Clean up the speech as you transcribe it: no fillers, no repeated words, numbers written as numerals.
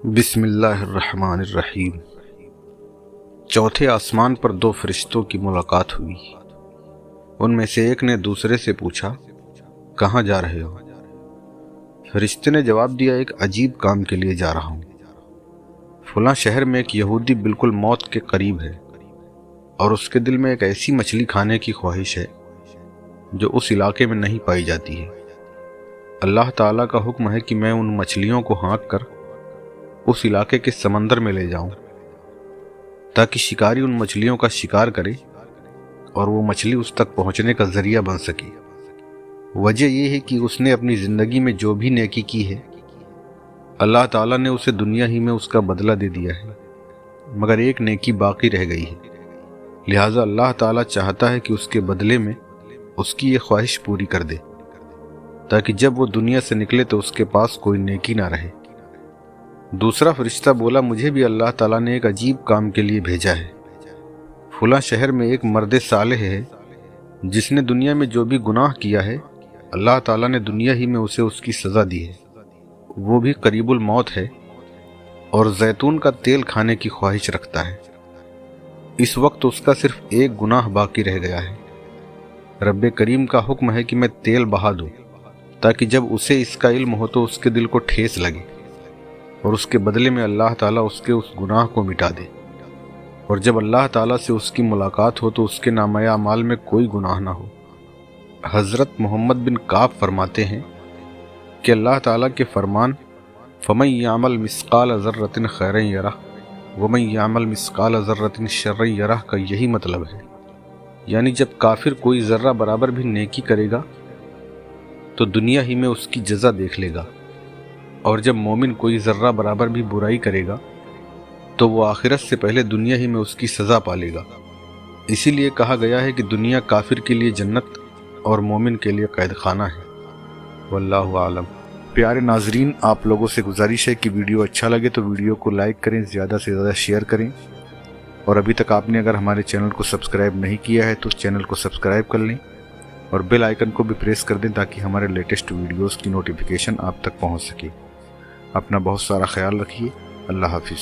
بسم اللہ الرحمن الرحیم۔ چوتھے آسمان پر دو فرشتوں کی ملاقات ہوئی۔ ان میں سے ایک نے دوسرے سے پوچھا، کہاں جا رہے ہو؟ فرشتے نے جواب دیا، ایک عجیب کام کے لیے جا رہا ہوں۔ فلاں شہر میں ایک یہودی بالکل موت کے قریب ہے اور اس کے دل میں ایک ایسی مچھلی کھانے کی خواہش ہے جو اس علاقے میں نہیں پائی جاتی ہے۔ اللہ تعالیٰ کا حکم ہے کہ میں ان مچھلیوں کو ہانک کر اس علاقے کے سمندر میں لے جاؤں تاکہ شکاری ان مچھلیوں کا شکار کرے اور وہ مچھلی اس تک پہنچنے کا ذریعہ بن سکے۔ وجہ یہ ہے کہ اس نے اپنی زندگی میں جو بھی نیکی کی ہے اللہ تعالیٰ نے اسے دنیا ہی میں اس کا بدلہ دے دیا ہے، مگر ایک نیکی باقی رہ گئی ہے، لہٰذا اللہ تعالیٰ چاہتا ہے کہ اس کے بدلے میں اس کی یہ خواہش پوری کر دے تاکہ جب وہ دنیا سے نکلے تو اس کے پاس کوئی نیکی نہ رہے۔ دوسرا فرشتہ بولا، مجھے بھی اللہ تعالیٰ نے ایک عجیب کام کے لیے بھیجا ہے۔ فلاں شہر میں ایک مرد صالح ہے جس نے دنیا میں جو بھی گناہ کیا ہے اللہ تعالیٰ نے دنیا ہی میں اسے اس کی سزا دی ہے۔ وہ بھی قریب الموت ہے اور زیتون کا تیل کھانے کی خواہش رکھتا ہے۔ اس وقت اس کا صرف ایک گناہ باقی رہ گیا ہے۔ رب کریم کا حکم ہے کہ میں تیل بہا دوں تاکہ جب اسے اس کا علم ہو تو اس کے دل کو ٹھیس لگے اور اس کے بدلے میں اللہ تعالیٰ اس کے اس گناہ کو مٹا دے، اور جب اللہ تعالیٰ سے اس کی ملاقات ہو تو اس کے نامہ اعمال میں کوئی گناہ نہ ہو۔ حضرت محمد بن کعب فرماتے ہیں کہ اللہ تعالیٰ کے فرمان فَمَن يَعْمَلْ مِثْقَالَ ذَرَّةٍ خَيْرًا يَرَهُ وَمَن يَعْمَلْ مِثْقَالَ ذَرَّةٍ شَرًّا يَرَهُ کا یہی مطلب ہے، یعنی جب کافر کوئی ذرہ برابر بھی نیکی کرے گا تو دنیا ہی میں اس کی جزا دیکھ لے گا، اور جب مومن کوئی ذرہ برابر بھی برائی کرے گا تو وہ آخرت سے پہلے دنیا ہی میں اس کی سزا پالے گا۔ اسی لیے کہا گیا ہے کہ دنیا کافر کے لیے جنت اور مومن کے لیے قید خانہ ہے۔ واللہ عالم۔ پیارے ناظرین، آپ لوگوں سے گزارش ہے کہ ویڈیو اچھا لگے تو ویڈیو کو لائک کریں، زیادہ سے زیادہ شیئر کریں، اور ابھی تک آپ نے اگر ہمارے چینل کو سبسکرائب نہیں کیا ہے تو چینل کو سبسکرائب کر لیں اور بیل آئیکن کو بھی پریس کر دیں تاکہ ہمارے لیٹسٹ ویڈیوز کی نوٹیفیکیشن آپ تک پہنچ سکے۔ اپنا بہت سارا خیال رکھیے۔ اللہ حافظ۔